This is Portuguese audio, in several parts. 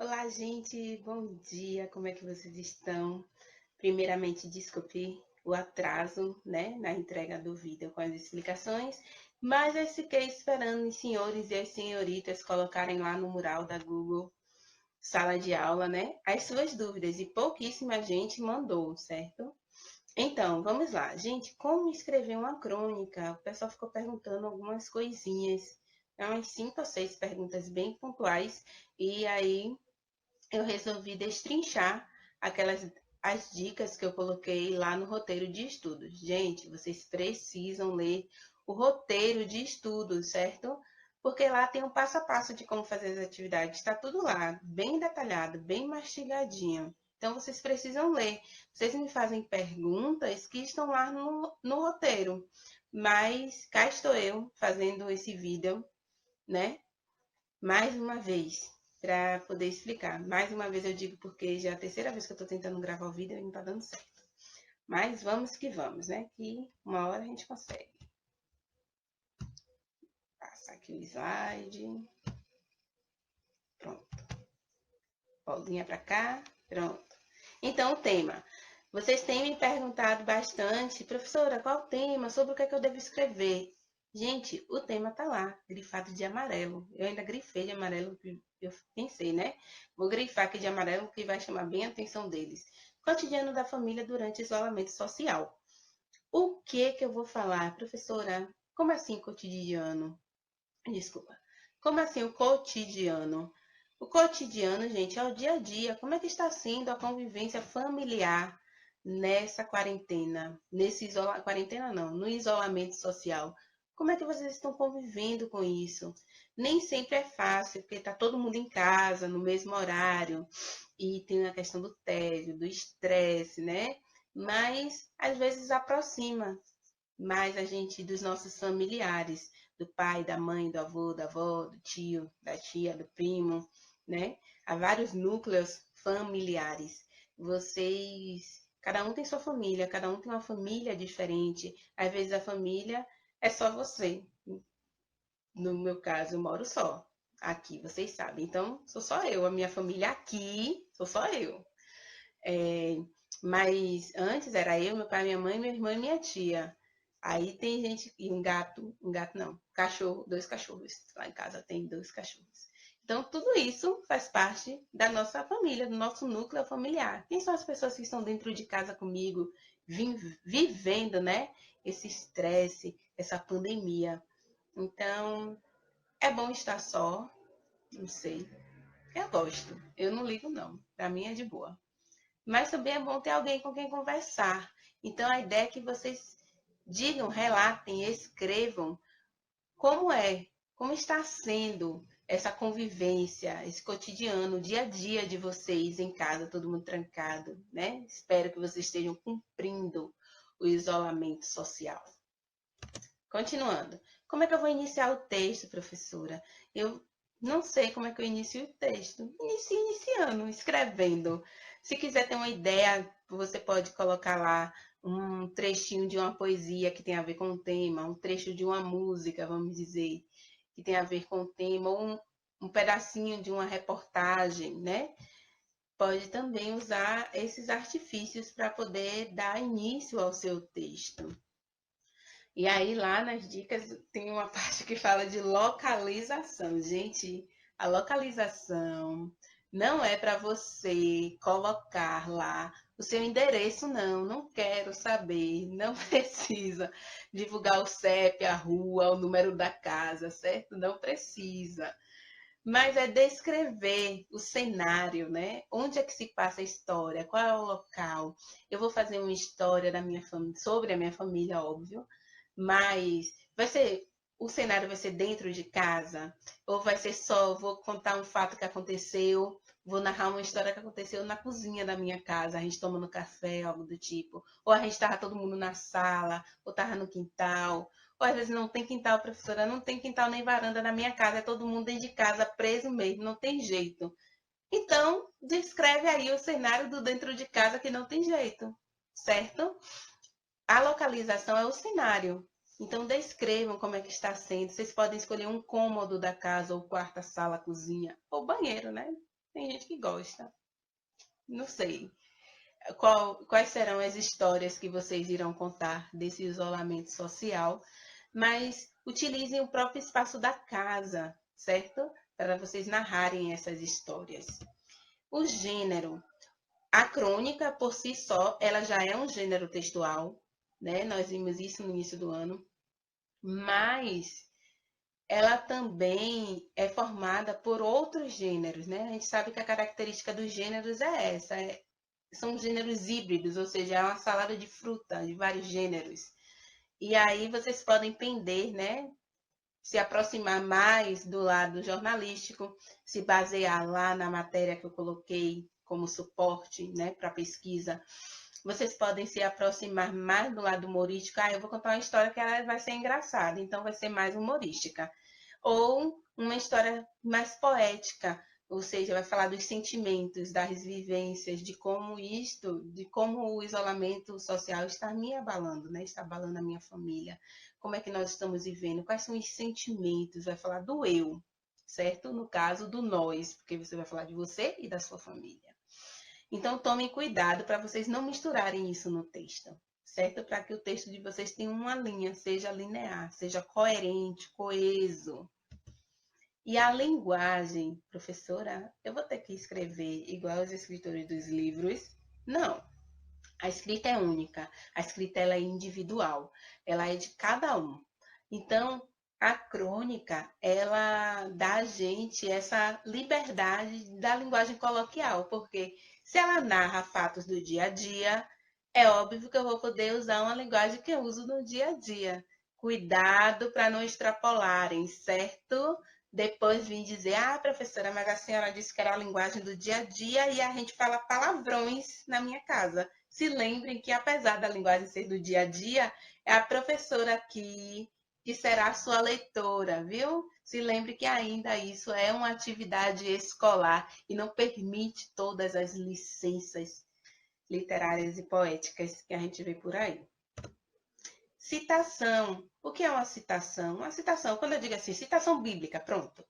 Olá, gente, bom dia, como é que vocês estão? Primeiramente, desculpe o atraso, né, na entrega do vídeo com as explicações, mas eu fiquei esperando os senhores e as senhoritas colocarem lá no mural da Google Sala de Aula, né, as suas dúvidas, e pouquíssima gente mandou, certo? Então, vamos lá. Gente, como escrever uma crônica? O pessoal ficou perguntando algumas coisinhas, umas 5 ou 6 perguntas bem pontuais, e aí eu resolvi destrinchar aquelas as dicas que eu coloquei lá no roteiro de estudos. Gente, vocês precisam ler o roteiro de estudos, certo? Porque lá tem um passo a passo de como fazer as atividades. Está tudo lá, bem detalhado, bem mastigadinho. Então, vocês precisam ler. Vocês me fazem perguntas que estão lá no roteiro. Mas cá estou eu fazendo esse vídeo, né? Mais uma vez, para poder explicar. Mais uma vez eu digo porque já é a terceira vez que eu estou tentando gravar o vídeo e não está dando certo. Mas vamos que vamos, né? Que uma hora a gente consegue. Passar aqui o slide. Pronto. Bolinha para cá. Pronto. Então, o tema. Vocês têm me perguntado bastante, professora, qual o tema? Sobre o que é que eu devo escrever? Gente, o tema tá lá, grifado de amarelo. Eu ainda grifei de amarelo, eu pensei, né? Vou grifar aqui de amarelo, que vai chamar bem a atenção deles. Cotidiano da família durante isolamento social. O que eu vou falar, professora? Como assim cotidiano? Desculpa. Como assim o cotidiano? O cotidiano, gente, é o dia a dia. Como é que está sendo a convivência familiar nessa quarentena? Quarentena não, no isolamento social. Como é que vocês estão convivendo com isso? Nem sempre é fácil, porque está todo mundo em casa, no mesmo horário, e tem a questão do tédio, do estresse, né? Mas às vezes aproxima mais a gente dos nossos familiares, do pai, da mãe, do avô, da avó, do tio, da tia, do primo, né? Há vários núcleos familiares. Cada um tem sua família, cada um tem uma família diferente. Às vezes a família é só você. No meu caso, eu moro só. Aqui, vocês sabem. Então, sou só eu. A minha família aqui, sou só eu. É, mas antes era eu, meu pai, minha mãe, meu irmão e minha tia. Aí tem gente, e um gato não, cachorro, 2 cachorros. Lá em casa tem 2 cachorros. Então, tudo isso faz parte da nossa família, do nosso núcleo familiar. Quem são as pessoas que estão dentro de casa comigo, vivendo, né? Esse estresse, essa pandemia. Então, é bom estar só, não sei. Eu gosto, eu não ligo não. Pra mim é de boa. Mas também é bom ter alguém com quem conversar. Então, a ideia é que vocês digam, relatem, escrevam como está sendo essa convivência, esse cotidiano, o dia a dia de vocês em casa, todo mundo trancado, né? Espero que vocês estejam cumprindo o isolamento social. Continuando. Como é que eu vou iniciar o texto, professora? Eu não sei como é que eu inicio o texto. Inicie iniciando, escrevendo. Se quiser ter uma ideia, você pode colocar lá um trechinho de uma poesia que tem a ver com o tema, um trecho de uma música, vamos dizer, que tem a ver com o tema, ou um pedacinho de uma reportagem, né? Pode também usar esses artifícios para poder dar início ao seu texto. E aí, lá nas dicas, tem uma parte que fala de localização. Gente, a localização não é para você colocar lá o seu endereço, não. Não quero saber, não precisa divulgar o CEP, a rua, o número da casa, certo? Não precisa. Mas é descrever o cenário, né? Onde é que se passa a história? Qual é o local? Eu vou fazer uma história da minha sobre a minha família, óbvio, mas o cenário vai ser dentro de casa? Ou vai ser só, vou contar um fato que aconteceu, vou narrar uma história que aconteceu na cozinha da minha casa, a gente tomando café, algo do tipo. Ou a gente estava todo mundo na sala, ou estava no quintal. Ou às vezes não tem quintal, professora, não tem quintal nem varanda na minha casa, é todo mundo dentro de casa, preso mesmo, não tem jeito. Então, descreve aí o cenário do dentro de casa que não tem jeito, certo? A localização é o cenário. Então, descrevam como é que está sendo. Vocês podem escolher um cômodo da casa, ou quarto, sala, cozinha, ou banheiro, né? Tem gente que gosta. Não sei. Quais serão as histórias que vocês irão contar desse isolamento social, mas utilizem o próprio espaço da casa, certo? Para vocês narrarem essas histórias. O gênero. A crônica, por si só, ela já é um gênero textual, né? Nós vimos isso no início do ano. Mas ela também é formada por outros gêneros, né? A gente sabe que a característica dos gêneros é essa, são gêneros híbridos, ou seja, é uma salada de fruta de vários gêneros. E aí vocês podem pender, né? Se aproximar mais do lado jornalístico, se basear lá na matéria que eu coloquei como suporte, né, para pesquisa. Vocês podem se aproximar mais do lado humorístico. Eu vou contar uma história que ela vai ser engraçada, então vai ser mais humorística. Ou uma história mais poética, ou seja, vai falar dos sentimentos, das vivências, de como o isolamento social está me abalando, né? Está abalando a minha família. Como é que nós estamos vivendo? Quais são os sentimentos? Vai falar do eu, certo? No caso do nós, porque você vai falar de você e da sua família. Então, tomem cuidado para vocês não misturarem isso no texto, certo? Para que o texto de vocês tenha uma linha, seja linear, seja coerente, coeso. E a linguagem, professora, eu vou ter que escrever igual os escritores dos livros? Não. A escrita é única, a escrita ela é individual, ela é de cada um. Então, a crônica, ela dá a gente essa liberdade da linguagem coloquial, porque se ela narra fatos do dia a dia, é óbvio que eu vou poder usar uma linguagem que eu uso no dia a dia. Cuidado para não extrapolarem, certo? Depois vim dizer, professora, mas a senhora disse que era a linguagem do dia a dia e a gente fala palavrões na minha casa. Se lembrem que, apesar da linguagem ser do dia a dia, é a professora aqui que será a sua leitora, viu? Se lembre que ainda isso é uma atividade escolar e não permite todas as licenças literárias e poéticas que a gente vê por aí. Citação. O que é uma citação? Uma citação, quando eu digo assim, citação bíblica, pronto,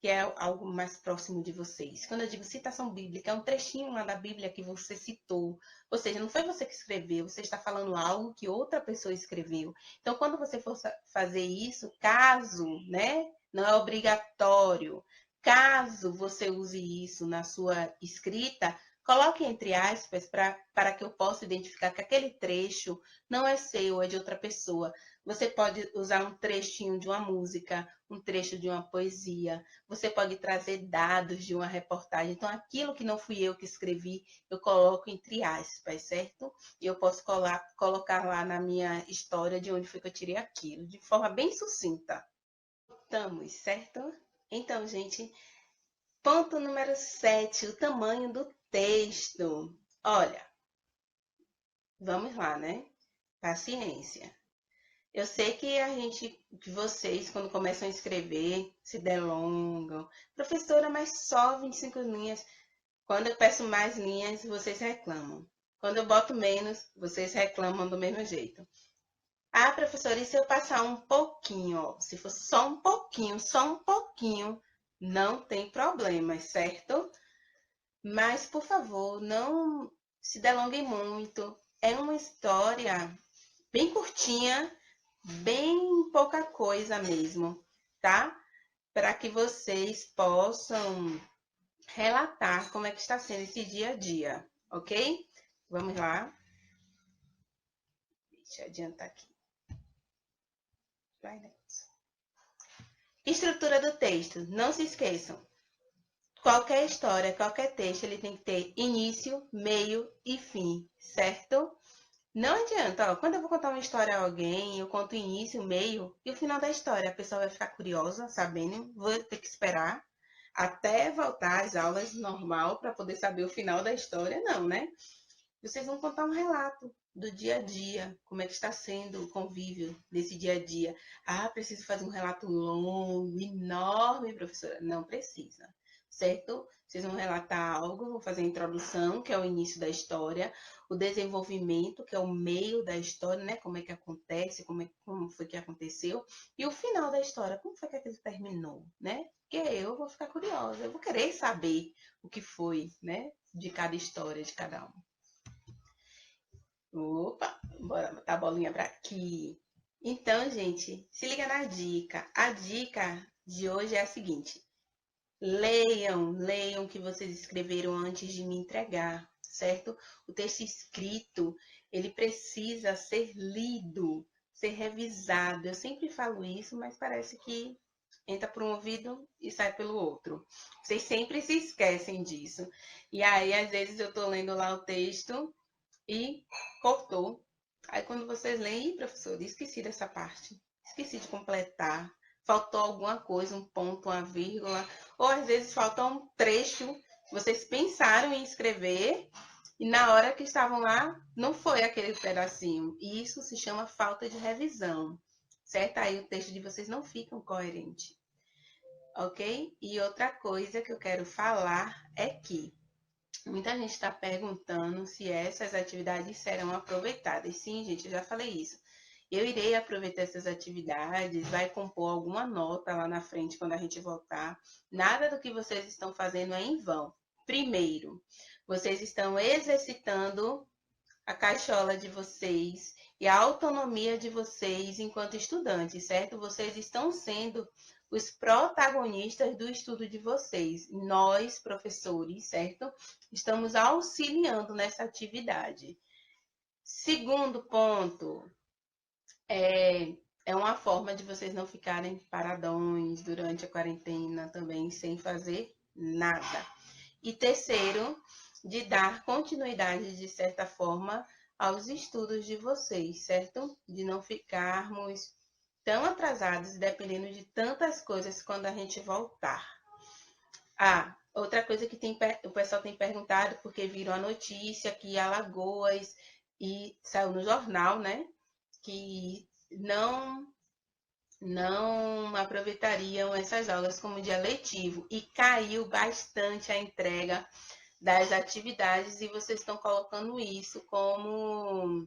que é algo mais próximo de vocês. Quando eu digo citação bíblica, é um trechinho lá da Bíblia que você citou. Ou seja, não foi você que escreveu, você está falando algo que outra pessoa escreveu. Então, quando você for fazer isso, caso, né, não é obrigatório, caso você use isso na sua escrita, coloque entre aspas para que eu possa identificar que aquele trecho não é seu, é de outra pessoa. Você pode usar um trechinho de uma música, um trecho de uma poesia, você pode trazer dados de uma reportagem. Então, aquilo que não fui eu que escrevi, eu coloco entre aspas, certo? E eu posso colocar lá na minha história de onde foi que eu tirei aquilo, de forma bem sucinta. Estamos, certo? Então, gente, ponto número 7, o tamanho do texto. Olha, vamos lá, né? Paciência. Eu sei que vocês, quando começam a escrever, se delongam. Professora, mas só 25 linhas. Quando eu peço mais linhas, vocês reclamam. Quando eu boto menos, vocês reclamam do mesmo jeito. Professora, e se eu passar um pouquinho, ó, se for só um pouquinho, não tem problema, certo? Mas, por favor, não se delonguem muito. É uma história bem curtinha, bem pouca coisa mesmo, tá? Para que vocês possam relatar como é que está sendo esse dia a dia, ok? Vamos lá. Deixa eu adiantar aqui. Vai nessa. Estrutura do texto. Não se esqueçam. Qualquer história, qualquer texto, ele tem que ter início, meio e fim, certo? Não adianta, ó, quando eu vou contar uma história a alguém, eu conto o início, o meio e o final da história. A pessoa vai ficar curiosa, sabendo, vou ter que esperar até voltar às aulas normal para poder saber o final da história, não, né? Vocês vão contar um relato do dia a dia, como é que está sendo o convívio desse dia a dia. Preciso fazer um relato longo, enorme, professora. Não precisa. certo? Vocês vão relatar algo, vão fazer a introdução, que é o início da história, o desenvolvimento, que é o meio da história, né? Como é que acontece, como foi que aconteceu, e o final da história, como foi que aquilo terminou, né? Porque eu vou ficar curiosa, eu vou querer saber o que foi, né? De cada história, de cada um. Opa, bora botar a bolinha para aqui. Então, gente, se liga na dica. A dica de hoje é a seguinte: leiam o que vocês escreveram antes de me entregar, certo? O texto escrito, ele precisa ser lido, ser revisado. Eu sempre falo isso, mas parece que entra por um ouvido e sai pelo outro. Vocês sempre se esquecem disso. E aí, às vezes, eu tô lendo lá o texto e cortou. Aí quando vocês leem, professor, esqueci dessa parte, esqueci de completar, faltou alguma coisa, um ponto, uma vírgula, ou às vezes falta um trecho que vocês pensaram em escrever e na hora que estavam lá não foi aquele pedacinho. E isso se chama falta de revisão, certo? Aí o texto de vocês não fica coerente, ok? E outra coisa que eu quero falar é que muita gente está perguntando se essas atividades serão aproveitadas. Sim, gente, eu já falei isso. Eu irei aproveitar essas atividades, vai compor alguma nota lá na frente quando a gente voltar. Nada do que vocês estão fazendo é em vão. Primeiro, vocês estão exercitando a caixola de vocês e a autonomia de vocês enquanto estudantes, certo? Vocês estão sendo os protagonistas do estudo de vocês. Nós, professores, certo? Estamos auxiliando nessa atividade. Segundo ponto, é uma forma de vocês não ficarem paradões durante a quarentena também, sem fazer nada. E terceiro, de dar continuidade, de certa forma, aos estudos de vocês, certo? De não ficarmos tão atrasados e dependendo de tantas coisas quando a gente voltar. Ah, outra coisa que o pessoal tem perguntado, porque viram a notícia que Alagoas e saiu no jornal, né? Que não aproveitariam essas aulas como dia letivo e caiu bastante a entrega das atividades e vocês estão colocando isso como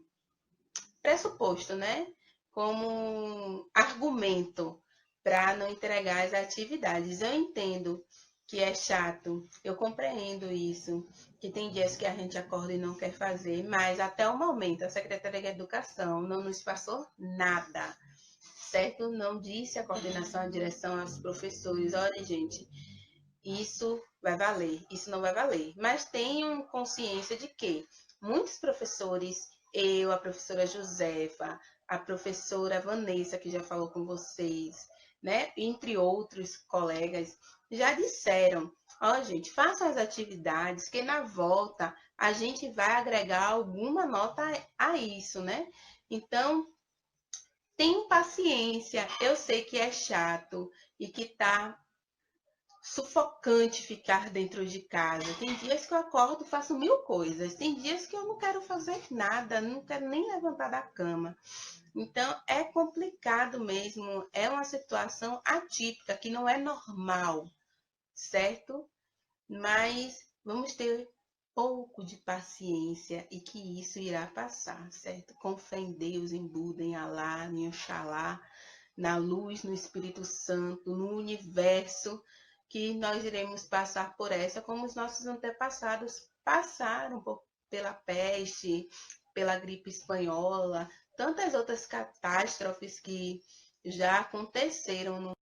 pressuposto, né? Como argumento para não entregar as atividades. Eu entendo que é chato, eu compreendo isso, que tem dias que a gente acorda e não quer fazer, mas até o momento a Secretaria de Educação não nos passou nada, certo? Não disse a coordenação, a direção, aos professores, olha, gente, isso vai valer, isso não vai valer. Mas tenham consciência de que muitos professores, eu, a professora Josefa, a professora Vanessa, que já falou com vocês, né? Entre outros colegas, já disseram, ó, gente, façam as atividades, que na volta a gente vai agregar alguma nota a isso, né? Então, tenham paciência. Eu sei que é chato e que tá sufocante ficar dentro de casa. Tem dias que eu acordo, faço 1000 coisas. Tem dias que eu não quero fazer nada, não quero nem levantar da cama. Então, é complicado mesmo. É uma situação atípica, que não é normal, certo? Mas vamos ter pouco de paciência e que isso irá passar, certo? Com fé em Deus, em Buda, em Alá, em Oxalá, na luz, no Espírito Santo, no universo, que nós iremos passar por essa, como os nossos antepassados passaram pela peste, pela gripe espanhola, tantas outras catástrofes que já aconteceram no